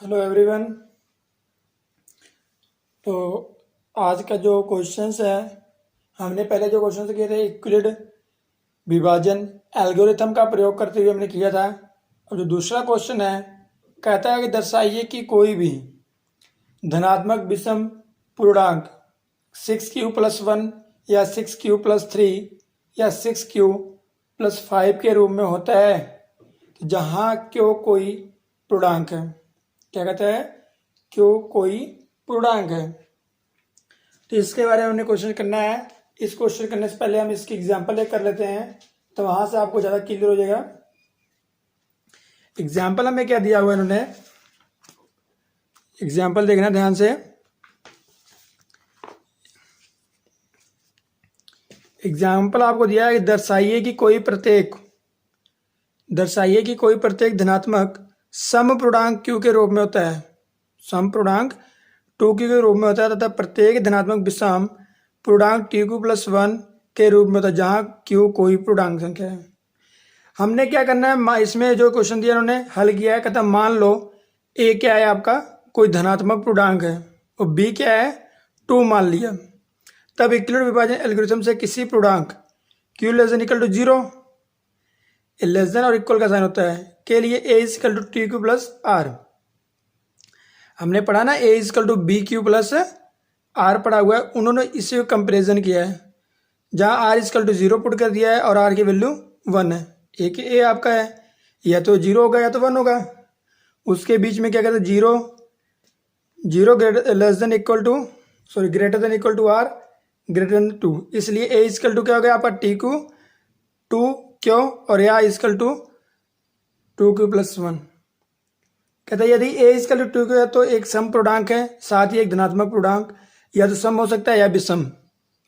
Hello everyone. तो आज का जो क्वेश्चंस है, हमने पहले जो क्वेश्चंस किए थे यूक्लिड विभाजन एल्गोरिथम का प्रयोग करते हुए हमने किया था। और जो दूसरा क्वेश्चन है, कहता है कि दर्शाइए कि कोई भी धनात्मक विषम पूर्णांक 6q+1 या 6q+3 या 6q+5 के रूप में होता है, तो जहाँ क्यों कोई पूर्णांक है। क्या कहता है? क्यों कोई पूर्णांक है। तो इसके बारे में हमने क्वेश्चन करना है। इस क्वेश्चन करने से पहले हम इसकी एग्जांपल एक कर लेते हैं, तो वहां से आपको ज्यादा क्लियर हो जाएगा। एग्जांपल हमें क्या दिया हुआ है इन्होंने, एग्जांपल देखना ध्यान से। एग्जाम्पल आपको दिया है कि दर्शाइए कि कोई प्रत्येक धनात्मक समपूर्णांक q के रूप में होता है, समपूर्णांक 2q के रूप में होता है, तथा प्रत्येक धनात्मक विषम पूर्णांक tq+1 के रूप में होता है, जहां q कोई पूर्णांक संख्या है। हमने क्या करना है, इसमें जो क्वेश्चन दिया उन्होंने हल किया है। कहता मान लो a क्या है आपका, कोई धनात्मक पूर्णांक है, और b क्या है 2 मान लिया। तब यूक्लिड विभाजन एल्गोरिथम से किसी पूर्णांक q ≤ 0 लेस देन और इक्वल का साइन होता है के लिए a = tq+r। हमने पढ़ा ना a = bq+r पढ़ा हुआ है। उन्होंने इसे कंपेरिजन किया है, जहां r = 0 पुट कर दिया है और r की वैल्यू 1 है। एक a आपका है, या तो 0 होगा या तो 1 होगा। उसके बीच में क्या कहते हैं, 0 greater than equal to r greater than 2। इसलिए a = क्या हो गया आपका tq 2 क्यों, और या = 2q+1। कहता है यदि a = 2q है तो एक सम पूर्णांक है, साथ ही एक धनात्मक पूर्णांक। या तो सम हो सकता है या विषम,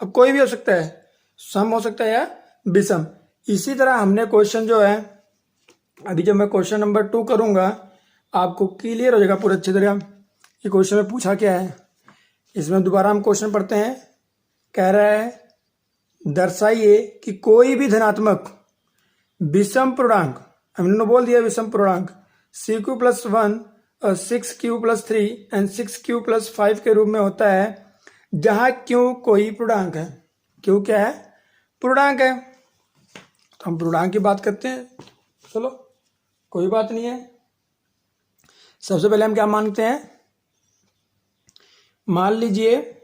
अब कोई भी हो सकता है, सम हो सकता है या विषम। इसी तरह हमने क्वेश्चन जो है, अभी जब मैं क्वेश्चन नंबर 2 करूंगा आपको क्लियर हो जाएगा पूरा अच्छी तरह ये क्वेश्चन में पूछा क्या है। इसमें दोबारा हम क्वेश्चन पढ़ते हैं। कह रहा है दर्शाइए कि कोई भी धनात्मक विषम पूर्णांक, हमने बोल दिया विषम पूर्णांक cq+1 और 6q+3 एंड 6q+5 के रूप में होता है, जहां q कोई पूर्णांक है। q क्या है? पूर्णांक है। तो हम पूर्णांक की बात करते हैं, चलो कोई बात नहीं है। सबसे पहले हम क्या मानते हैं, मान लीजिए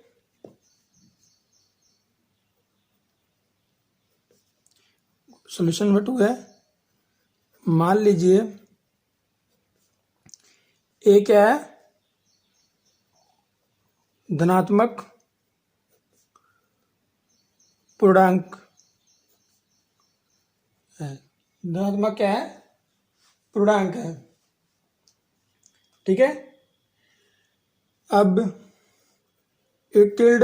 सॉल्यूशन नंबर 2 है। मान लीजिए a क्या है, धनात्मक पूर्णांक है। धनात्मक क्या है? पूर्णांक है। ठीक है। अब यूक्लिड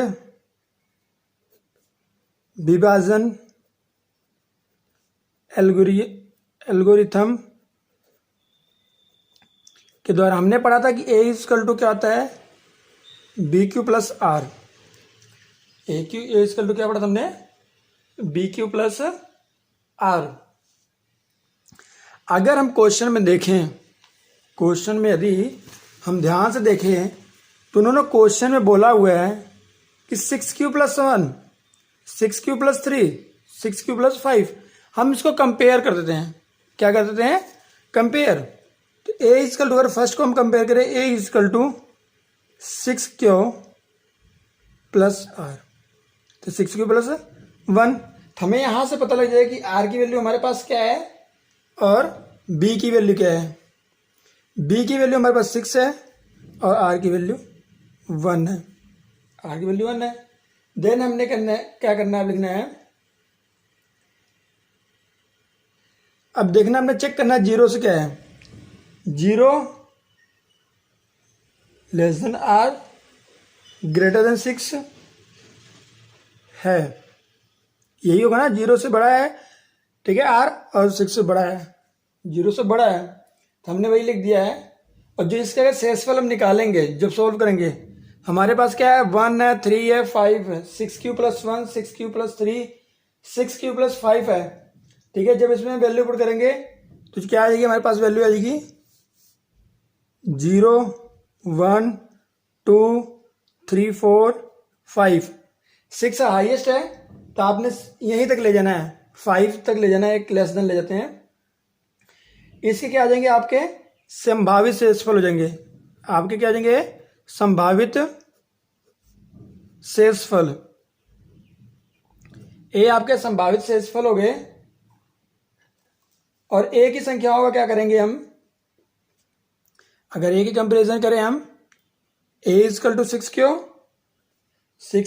विभाजन एल्गोरिथम के द्वारा हमने पढ़ा था कि a = क्या होता है, bq+r। a = क्या पढ़ा था हमने, bq+r। अगर हम क्वेश्चन में देखें, क्वेश्चन में यदि हम ध्यान से देखें तो उन्होंने क्वेश्चन में बोला हुआ है कि 6q+1 6q+3 6q+5। हम इसको कंपेयर कर देते हैं। क्या कर देते हैं? कंपेयर। तो a = अगर फर्स्ट को हम कंपेयर करें, a = 6q+r, तो 6q+1। हमें यहां से पता लग जाएगा कि r की वैल्यू हमारे पास क्या है और b की वैल्यू क्या है। b की वैल्यू हमारे पास 6 है और r की वैल्यू 1 है। r की वैल्यू 1 है। देन हमने करना है, क्या करना है, लिखना है। अब देखना, हमने चेक करना है 0 से क्या है, 0 less than r greater then 6 है। यही होगा ना, 0 से बड़ा है, ठीक है, r और 6 से बड़ा है, 0 से बड़ा है, तो हमने वही लिख दिया है। और जो इसका अगर शेषफल हम निकालेंगे, जब सोल्व करेंगे, हमारे पास क्या है, 1 है, 3 है, 5 है, 6q+1 6q+3 6q+5 है। ठीक है। जब इसमें वैल्यू पुट करेंगे तो क्या आ जाएगी, हमारे पास वैल्यू आ जाएगी 0 1 2 3 4 5 6 हाईएस्ट है, तो आपने यहीं तक ले जाना है, 5 तक ले जाना है, एक लेस देन ले जाते हैं। इसके क्या आ जाएंगे आपके संभावित शेषफल हो जाएंगे, आपके क्या आ जाएंगे संभावित शेषफल। ए आपके संभावित शेषफल हो गए, और ए की संख्या होगा क्या करेंगे हम, अगर ए की कंपेरिजन करें हम, a is equal to 6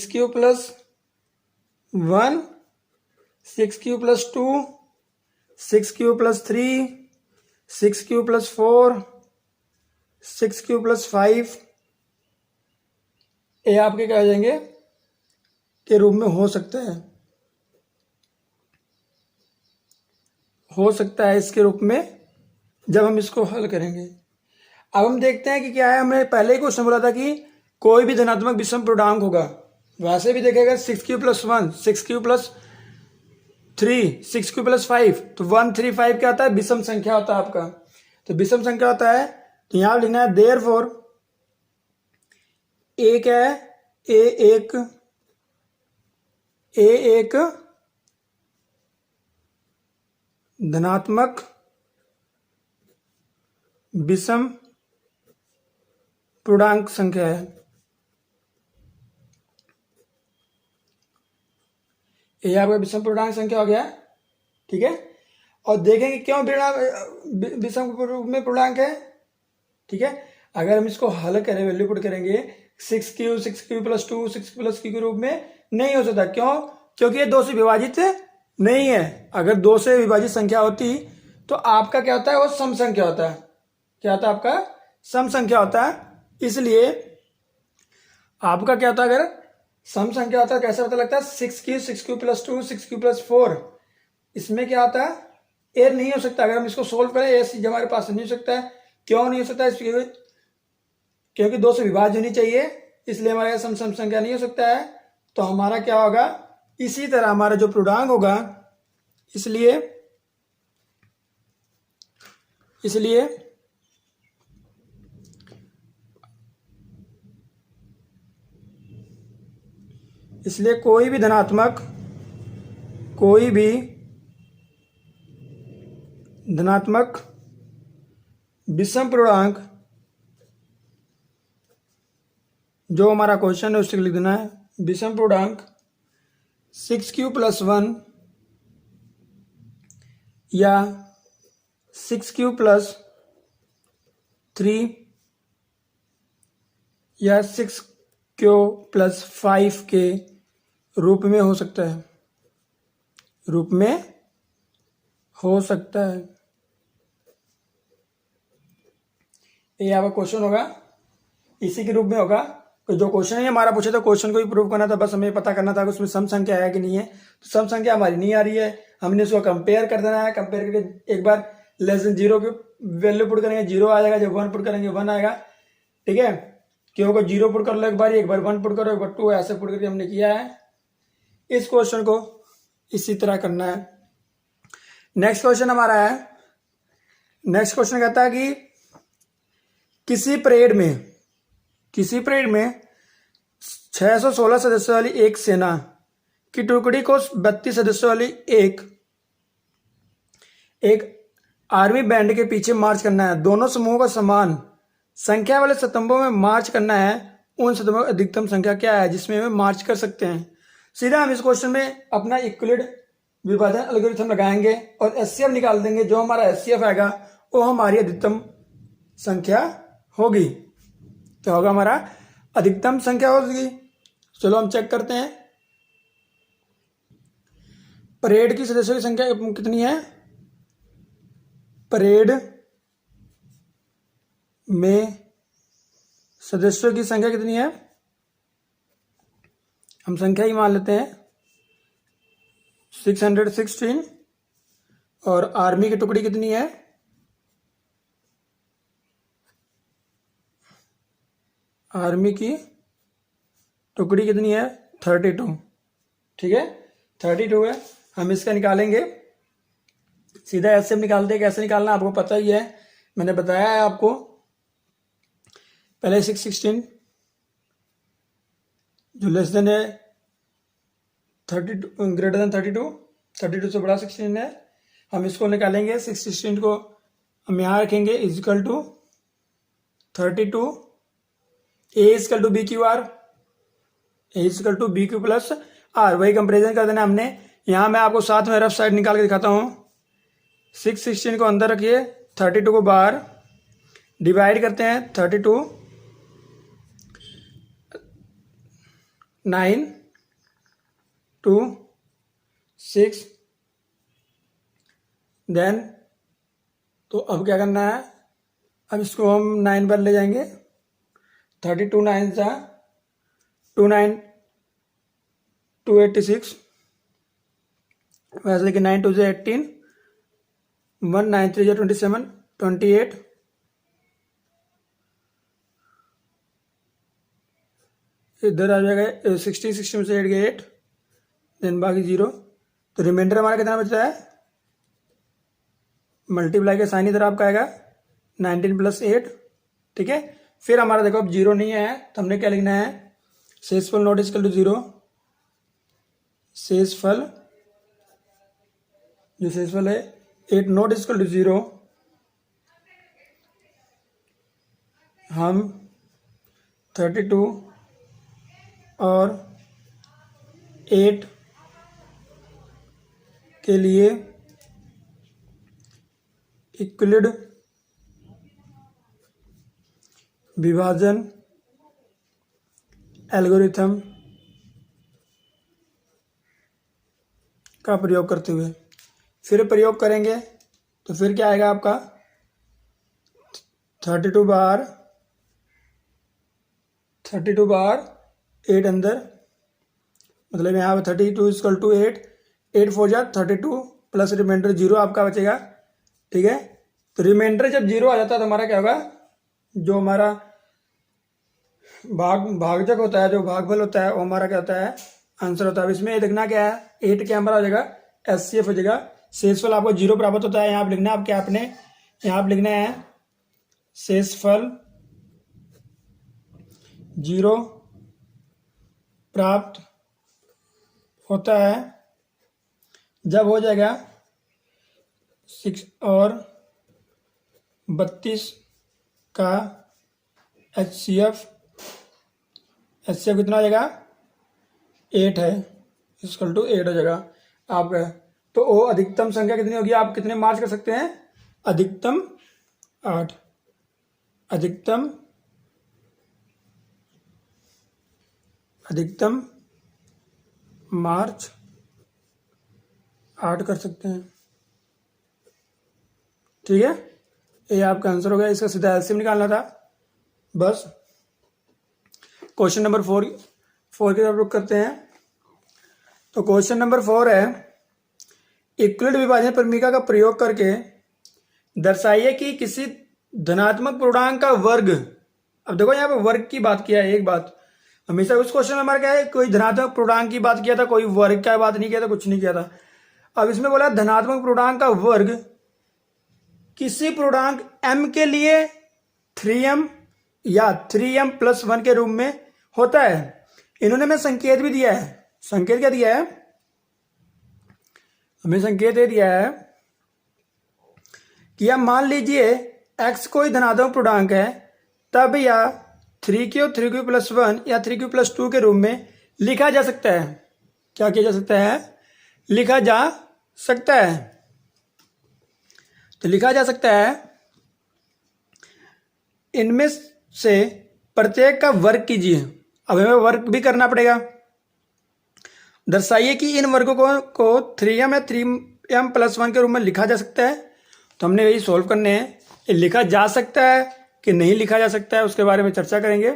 q plus 1, 6 q plus 2, 6 q plus 3, 6 q plus 4, 6 q plus 5, a आपके क्या आ जाएंगे के रूप में हो सकता है इसके रूप में जब हम इसको हल करेंगे। अब हम देखते हैं कि क्या है, हमने पहले ही क्वेश्चन बोला था कि कोई भी धनात्मक विषम पूर्णांक होगा, वैसे भी देखेगा 6 q plus 1, 6 q plus 3, 6 q plus 5, तो 1 3 5 क्या होता है विषम संख्या होता है आपका, तो विषम संख्या होता है, तो यहां लिखना है देयरफॉर ए क्या है, ए एक धनात्मक विषम पूर्णांक संख्या है। ये आपका विषम पूर्णांक संख्या हो गया, ठीक है। और देखेंगे क्यों विषम रूप में पूर्णांक है, ठीक है। अगर हम इसको हल करें, वैल्यू पुट करेंगे, 6 क्यू प्लस 2, 6 प्लस क्यू के रूप में नहीं हो सकता, क्यों, क्योंकि ये 2 से विभाजित नहीं है। अगर 2 से विभाजित संख्या होती तो आपका क्या होता है, वो सम संख्या होता है, क्या होता है आपका सम संख्या होता है। इसलिए आपका क्या होता है, अगर सम संख्या होता है कैसे पता लगता है, 6 क्यू प्लस 2, 6 क्यू प्लस 4, इसमें क्या होता है ए नहीं हो सकता। अगर हम इसको सोल्व करें, ए हमारे पास नहीं हो सकता है, क्यों नहीं हो सकता, क्योंकि 2 से विभाज्य होनी चाहिए, इसलिए हमारे सम संख्या नहीं हो सकता है। तो हमारा क्या होगा, इसी तरह हमारा जो पूर्णांक होगा, इसलिए कोई भी धनात्मक विषम पूर्णांक, जो हमारा क्वेश्चन है उससे लिख देना है, विषम पूर्णांक 6 क्यू प्लस 1 या 6 क्यू प्लस 3 या 6 क्यू प्लस 5 के रूप में हो सकता है, ये आपका क्वेश्चन होगा, इसी के रूप में होगा। तो जो क्वेश्चन है हमारा पूछे, तो क्वेश्चन को ही प्रूव करना था, बस हमें पता करना था कि उसमें सम संख्या है कि नहीं है। तो सम संख्या हमारी नहीं आ रही है, हमने उसको कंपेयर कर देना है। कंपेयर करके एक बार लेस देन 0 की वैल्यू पुट करेंगे, 0 आ जाएगा, जब 1 पुट करेंगे 1 आएगा, ठीक है। क्यों को 0 पुट कर लो एक बार 1 पुट करो, एक बार 2, ऐसे पुट करके हमने किया है। इस क्वेश्चन को इसी तरह करना है। नेक्स्ट क्वेश्चन हमारा है, नेक्स्ट क्वेश्चन कहता है कि किसी परेड में 616 सदस्यों वाली एक सेना की टुकड़ी को 32 सदस्यों वाली एक आर्मी बैंड के पीछे मार्च करना है। दोनों समूहों का समान संख्या वाले स्तंभों में मार्च करना है। उन स्तंभों की अधिकतम संख्या क्या है जिसमें वे मार्च कर सकते हैं। सीधा हम इस क्वेश्चन में अपना इक्विलिड विभाजन एल्गोरिथम लगाएंगे और एचसीएफ निकाल देंगे। जो हमारा एचसीएफ आएगा वो हमारी अधिकतम संख्या होगी। क्या होगा, हमारा अधिकतम संख्या होगी। चलो हम चेक करते हैं। परेड की सदस्यों की संख्या कितनी है, परेड में सदस्यों की संख्या कितनी है, हम संख्या ही मान लेते हैं 616। और आर्मी की टुकड़ी कितनी है, आर्मी की टुकड़ी कितनी है 32। ठीक है, 32 है। हम इसका निकालेंगे, सीधा ऐसे निकालते हैं। कैसे निकालना आपको पता ही है, मैंने बताया है आपको। पहले 616 जो लेस देन है 32 ग्रेटर देन 32 से बड़ा 16 है, हम इसको निकालेंगे। 616 को हम यहाँ रखेंगे is equal to 32 A is equal to B Q R, A is equal to B Q plus R, वही कंपेरिजन कर देना हमने। यहाँ मैं आपको साथ में रफ साइड निकाल के दिखाता हूँ। 616 को अंदर रखिए, 32 को बाहर, डिवाइड करते हैं 32 9 2 6 देन, तो अब क्या करना है, अब इसको हम 9 पर ले जाएंगे। 32 9 सा 2 9 286, वैसे कि 9 2 से 18, 1 9 3 से 27 28, इधर आ जाएगा 60 में से 8 गए 8, देन बाकी 0, तो रिमाइंडर हमारा कितना बचता है, मल्टीप्लाई का साइन इधर आपका आएगा 19 प्लस 8, ठीक है। फिर हमारा देखो अब 0 नहीं है, तो हमने क्या लिखना है, शेषफल नॉट इक्वल टू 0, शेषफल जो शेषफल है 8 नॉट इक्वल टू 0, हम 32 और 8 के लिए इक्विलिड विभाजन एल्गोरिथम का प्रयोग करते हुए, फिर प्रयोग करेंगे तो फिर क्या आएगा आपका 32 बार 8 अंदर, मतलब यहाँ पे 32 इक्वल टू 8 4 जा 32 प्लस रिमाइंडर 0 आपका बचेगा, ठीक है। तो रिमाइंडर जब 0 आ जाता है तो हमारा क्या होगा, जो हमारा भागजक होता है, जो भागफल होता है, वो हमारा क्या होता है, आंसर होता है। अब इसमें देखना क्या है, 8 के हमारा हो जाएगा एचसीएफ हो जाएगा, शेषफल आपको 0 प्राप्त होता है। यहाँ आप लिखना है, आप क्या आपने यहाँ आप लिखना है शेषफल 0 प्राप्त होता है जब हो जाएगा 6 और 32 का एचसीएफ कितना हो जाएगा, 8 है, इक्वल टू 8 हो जाएगा आपका। तो वो अधिकतम संख्या कितनी होगी, आप कितने मार्च कर सकते हैं, अधिकतम 8, अधिकतम मार्च 8 कर सकते हैं, ठीक है। ये आपका आंसर हो गया, इसका सीधा एलसीएम निकालना था बस। क्वेश्चन नंबर 4 की तरफ रुख करते हैं। तो क्वेश्चन नंबर 4 है, इक्विलिड विभाजन प्रमेय का प्रयोग करके दर्शाइए कि किसी धनात्मक पूर्णांक का वर्ग, अब देखो यहाँ पे वर्ग की बात किया है, एक बात हमेशा उस क्वेश्चन में हमारा क्या है, कोई धनात्मक पूर्णांक की बात किया था, कोई वर्ग का बात नहीं किया था, कुछ नहीं किया था। अब इसमें बोला धनात्मक पूर्णांक का वर्ग किसी पूर्णांक m के लिए 3m या 3m + 1 के रूप में होता है। इन्होंने हमें संकेत भी दिया है, संकेत क्या दिया है, हमें संकेत दे दिया है कि अब मान लीजिए x कोई धनात्मक पूर्णांक है, तब या 3q 3q + 1 या 3q + 2 के रूप में लिखा जा सकता है। क्या किया जा सकता है, लिखा जा सकता है। तो लिखा जा सकता है, इनमें से प्रत्येक का वर्ग कीजिए। अब हमें वर्ग भी करना पड़ेगा। दर्शाइए कि इन वर्गों को 3m या 3m + 1 के रूप में लिखा जा सकता है। तो हमने यही सॉल्व करने हैं, ये लिखा जा सकता है कि नहीं लिखा जा सकता है, उसके बारे में चर्चा करेंगे।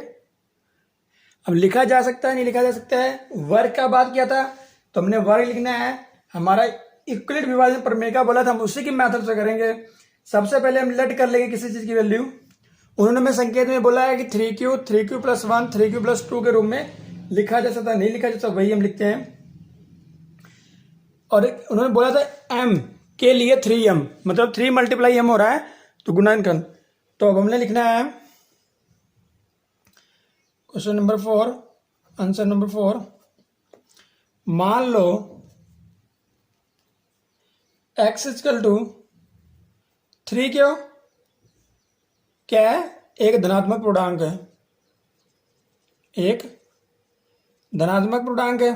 अब लिखा जा सकता है नहीं लिखा जा सकता है, वर्ग का बात किया था तो हमने वर्ग लिखना है। हमारा इक्विलिड विभाजन प्रमेय का बोला था, हम उसी की मेथड से करेंगे। सबसे पहले हम लेट कर लेंगे किसी चीज की वैल्यू। उन्होंने हमें संकेत में बोला है कि 3q 3q + 1 3q + 2 के रूप में लिखा जा सकता है, नहीं लिखा जा सकता, वही हम लिखते हैं। और उन्होंने बोला था m के लिए 3m, मतलब 3 × m हो रहा है, तो गुणनखंड। तो अब हमने लिखना है क्वेश्चन नंबर 4, आंसर नंबर 4, मान लो x इजकल टू 3 क्यों क्या है, एक धनात्मक पूर्णांक है, एक धनात्मक पूर्णांक है।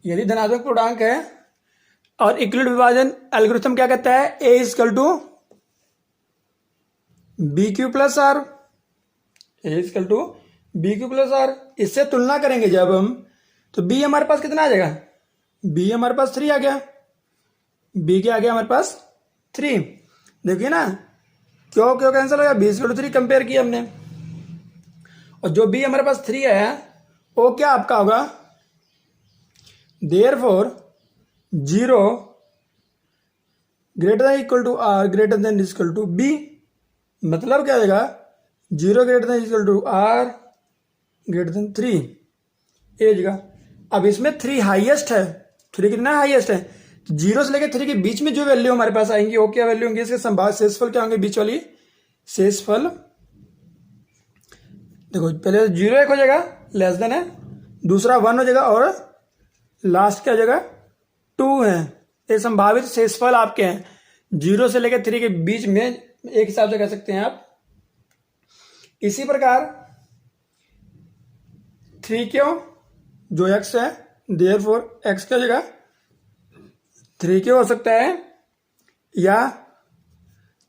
यदि धनात्मक पूर्णांक है और इक्वलिट विभाजन एल्गोरिथम क्या कहता है, a is equal to B Q plus R, A is equal to B Q plus R. इससे तुलना करेंगे जब हम, तो b हमारे पास कितना आ जाएगा, b हमारे पास 3 आ गया, b क्या आ गया हमारे पास 3। देखिए ना, क्यों क्यों कैंसिल हो गया, b इजकल टू 3 कंपेयर किया हमने, और जो b हमारे पास 3 है वो क्या आपका होगा, therefore 0 greater than equal to R greater than equal to B. मतलब क्या आएगा, 0 greater than equal to R greater than 3 ए जगह। अब इसमें 3 हाईएस्ट है, 3 कितना हाईएस्ट है, 0 से लेकर 3 के बीच में जो वैल्यू हमारे पास आएंगी वो क्या वैल्यू होंगी, इसके संभावित शेषफल क्या होंगे, बीच वाली शेषफल। देखो पहले 0 एक हो जाएगा लेस देन है, दूसरा 1 हो जाएगा, और लास्ट क्या हो जाएगा 2 है। ये संभावित शेषफल आपके हैं, 0 से लेकर 3 के बीच में एक हिसाब से कह सकते हैं आप। इसी प्रकार 3 क्यों जो x है, देयरफॉर x क्या हो जाएगा 3 क्यों हो सकता है, या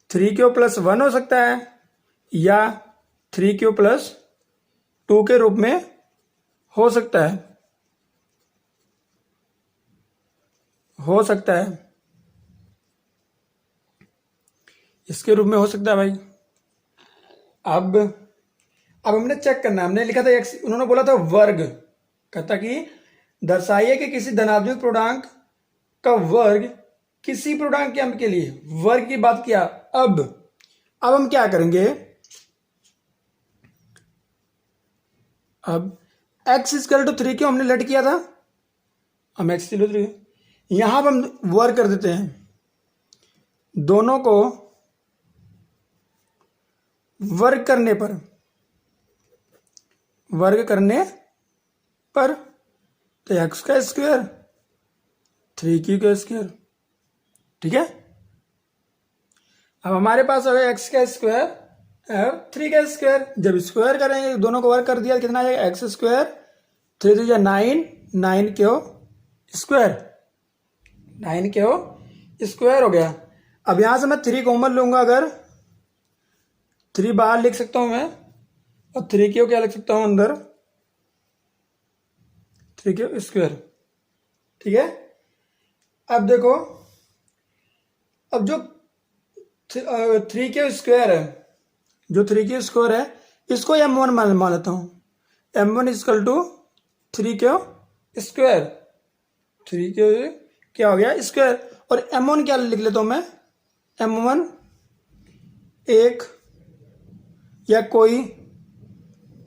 3 क्यों प्लस 1 हो सकता है, या 3 क्यों प्लस 2 के रूप में हो सकता है, हो सकता है, इसके रूप में हो सकता है भाई। अब हमने चेक करना है, हमने लिखा था x, उन्होंने बोला था वर्ग, कहता कि दर्शाइए कि किसी धनात्मक पूर्णांक का वर्ग किसी पूर्णांक के अंक के लिए, वर्ग की बात किया। अब हम क्या करेंगे, अब x इजकल टू 3 क्यों हमने लेट किया था, हम x इजकल टू 3 यहां पर हम वर्ग कर देते हैं, दोनों को वर्ग करने पर तो x का स्क्वायर 3q का स्क्वायर, ठीक है। अब हमारे पास है x का स्क्वायर और 3 का स्क्वायर, जब स्क्वायर करेंगे दोनों को वर्ग कर दिया कितना आ जाएगा, x स्क्वायर 3 3 9, 9 क्यों स्क्वायर, 9 क्यों स्क्वायर हो गया। अब यहां से मैं 3 कॉमन लूंगा, अगर 3 बाहर लिख सकता हूं मैं, और 3 क्यों क्या लिख सकता हूं अंदर, 3 क्यों स्क्वायर, ठीक है। अब देखो, अब जो 3 क्यों स्क्वायर है, जो 3 क्यों स्क्वायर है इसको m1 मान लेता हूं, m1 इजकल टू 3 क्यों स्क्वायर, 3 क्यों क्या हो गया स्क्वायर, और m1 क्या लिख लेता हूं मैं, m1 एक या कोई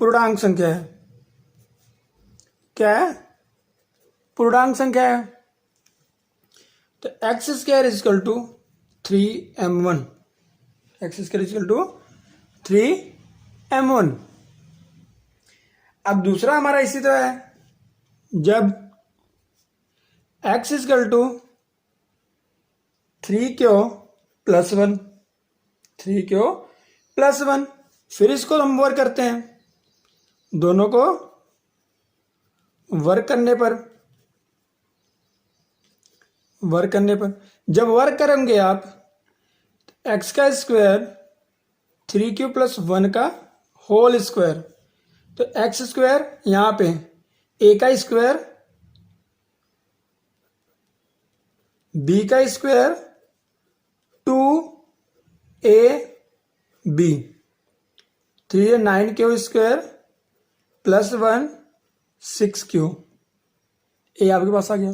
पूर्णांक संख्या है, क्या है पूर्णांक संख्या है। तो x square is equal to 3m1, x square is equal to 3m1। अब दूसरा हमारा इसी तरह है, जब x इजकल टू 3 क्यों प्लस 1, 3 क्यों प्लस 1, फिर इसको हम वर्क करते हैं, दोनों को वर्क करने पर जब वर्क करेंगे आप, x का स्क्वायर 3q प्लस 1 का होल स्क्वायर, तो x स्क्वायर यहां पे a का स्क्वायर, b का square 2ab, 3 9q square plus 1 6q, ए आपके पास आ गया।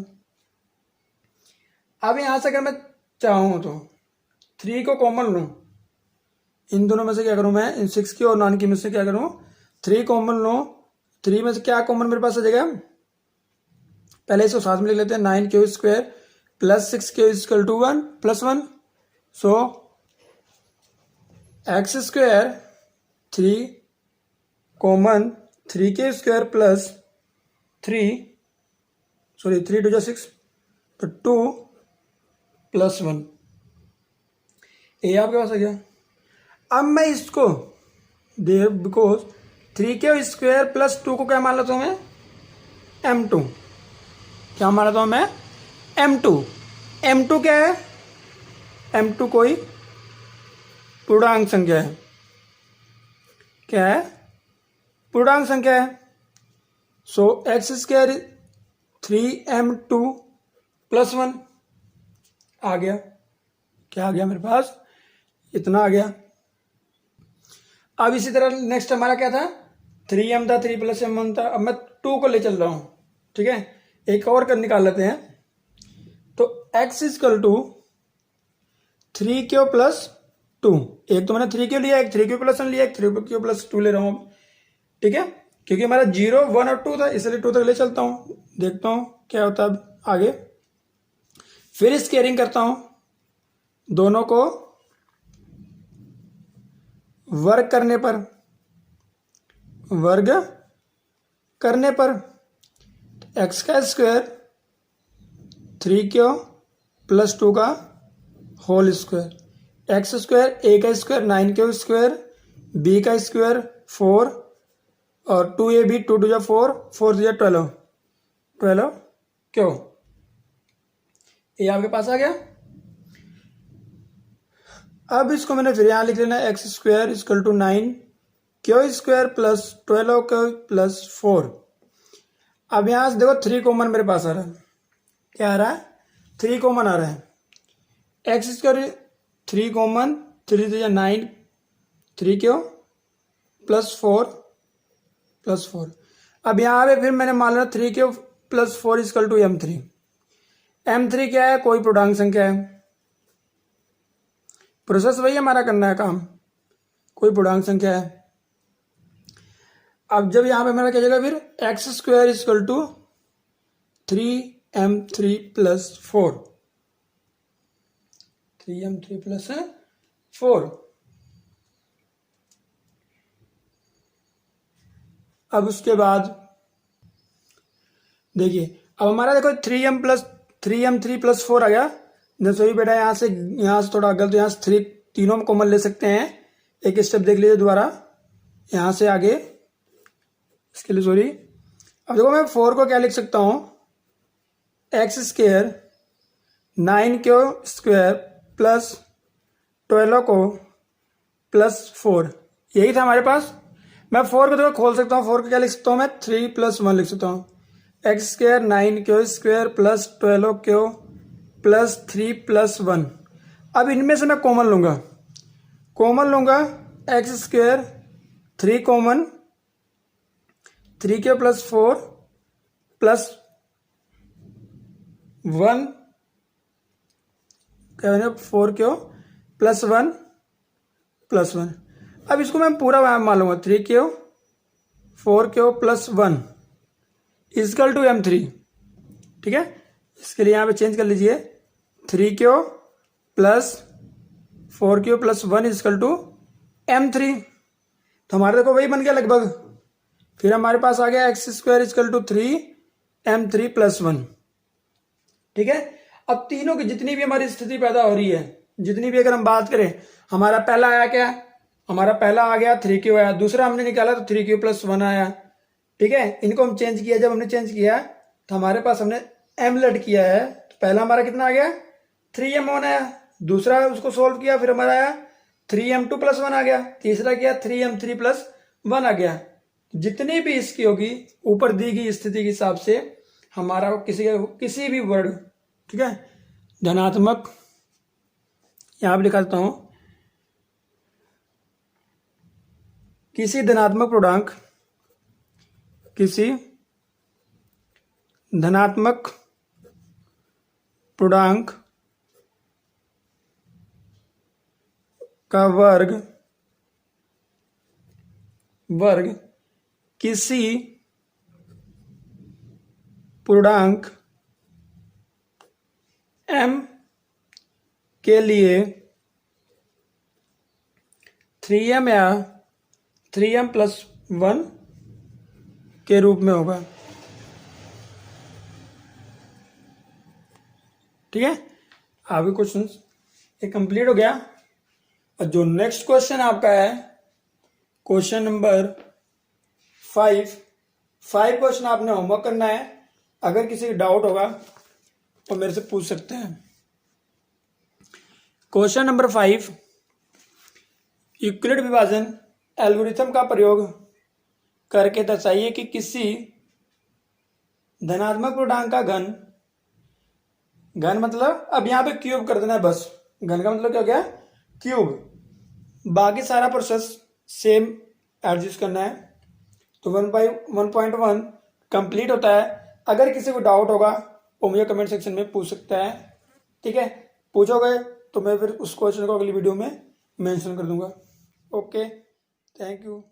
अब यहां से अगर मैं चाहूं तो 3 को कॉमन लूं, इन दोनों में से क्या करूं मैं, इन 6q और 9q में से क्या करूं, 3 कॉमन लूं, 3 में से क्या कॉमन मेरे पास आ जाएगा, पहले इसको साथ में लिख लेते हैं, 9q square plus 6q equal to 1 plus 1, so x square 3 common 3k² plus 3 2 6 तो 2 प्लस 1 ये आपके पास आ गया। अब मैं इसको दे बिकॉज 3k² प्लस 2 को क्या मान लेता हूँ मैं m2। क्या मान लेता हूँ मैं m2। m2 क्या है? m2 कोई पूर्णांक संख्या है। क्या है? पूर्णांक संख्या है। सो x² 3m2 प्लस 1 आ गया। क्या आ गया मेरे पास? इतना आ गया। अब इसी तरह नेक्स्ट हमारा क्या था? 3m था, 3 प्लस m1 था। अब मैं 2 को ले चल रहा हूँ। ठीक है, एक और कर निकाल लेते हैं। तो x is equal to 3q plus 2। एक तो मैंने 3q लिया, एक 3q प्लस 1 लिया, एक 3q प्लस 2 ले रहा हूँ। ठीक है, क्योंकि हमारा 0 1 और 2 था इसलिए 2 तक ले चलता हूँ। देखता हूँ क्या होता है अब आगे। फिर स्केयरिंग करता हूँ, दोनों को वर्ग करने पर x का स्क्वायर 3q प्लस 2 का whole square, x square a का स्क्वायर 9q², b का स्क्वायर 4 और 2ab 2 2 4 4 12 क्यों? ये आपके पास आ गया। अब इसको मैंने फिर यहाँ लिख लेना x² is equal to 9q² plus 12q plus 4। अब यहाँ से देखो 3 कॉमन मेरे पास आ रहा है। क्या आ रहा है? 3 कॉमन आ रहा है। x² 3 common 3 3 9 3q plus 4। अब यहाँ पे फिर मैंने मान लिया 3q plus 4 is equal to m3। m3 क्या है? कोई पूर्णांक संख्या है। प्रोसेस वही हमारा करना है काम, कोई पूर्णांक संख्या है। अब जब यहां पे मेरा क्या जाएगा फिर x² is equal to 3m3 plus 4। 3m3 plus 4। अब उसके बाद देखिए, अब हमारा देखो 3m3 प्लस 4 आ गया। सॉरी बेटा, यहाँ से थोड़ा गलत, यहाँ से 3 तीनों में कॉमन ले सकते हैं। एक स्टेप देख लीजिए दोबारा, यहाँ से आगे इसके लिए सॉरी। अब देखो मैं 4 को क्या लिख सकता हूँ? x² 9q² प्लस 12 को प्लस 4, यही था हमारे पास। मैं 4 को देखो खोल सकता हूँ। 4 को क्या लिख सकता हूँ मैं? 3 प्लस 1 लिख सकता हूँ। x² 9q² plus 12q plus 3 plus 1। अब इनमें से मैं कॉमन लूंगा x² 3 common 3q plus 4 plus 1 क्या बने 4q प्लस 1। अब इसको मैं पूरा मान लूंगा 3q 4q plus 1 is equal to m3। ठीक है, इसके लिए यहाँ पे चेंज कर लीजिए 3q plus 4q plus 1 is equal to m3। तो हमारे देखो वही बन गया लगभग। फिर हमारे पास आ गया x² is equal to 3m3 plus 1। ठीक है, अब तीनों की जितनी भी हमारी स्थिति पैदा हो रही है, जितनी भी अगर हम बात करें, हमारा पहला आया क्या? हमारा पहला आ गया 3q आया, दूसरा हमने निकाला तो 3q प्लस 1 आया। ठीक है, इनको हम चेंज किया। जब हमने चेंज किया तो हमारे पास हमने m लड किया है, तो पहला हमारा कितना आ गया? 3m1 आया। दूसरा उसको सोल्व किया, फिर हमारा आया 3m2 प्लस 1 आ गया। तीसरा किया 3m3 प्लस 1 आ गया। जितनी भी इसकी होगी ऊपर दी गई स्थिति के हिसाब से हमारा किसी भी वर्ड, ठीक है, धनात्मक, यहां पर लिखा देता हूं, किसी धनात्मक पूर्णांक का वर्ग किसी पूर्णांक m के लिए 3m या 3m+1 के रूप में होगा। ठीक है, आपके क्वेश्चन ये कंप्लीट हो गया। और जो नेक्स्ट क्वेश्चन आपका है क्वेश्चन नंबर 5 क्वेश्चन आपने होमवर्क करना है। अगर किसी को डाउट होगा तो मेरे से पूछ सकते हैं। क्वेश्चन नंबर 5, यूक्लिड विभाजन एल्गोरिथम का प्रयोग करके दर्शाइए कि किसी धनात्मक पूर्णांक का घन मतलब अब यहाँ पे क्यूब कर देना है बस। घन का मतलब क्या हो गया, क्यूब। बाकी सारा प्रोसेस सेम एडजस्ट करना है। तो 1.1 कंप्लीट होता है। अगर किसी को डाउट होगा वो मुझे कमेंट सेक्शन में पूछ सकता है। ठीक है, पूछोगे तो मैं फिर उस क्वेश्चन को अगली वीडियो में मेंशन कर दूंगा। Okay, thank you.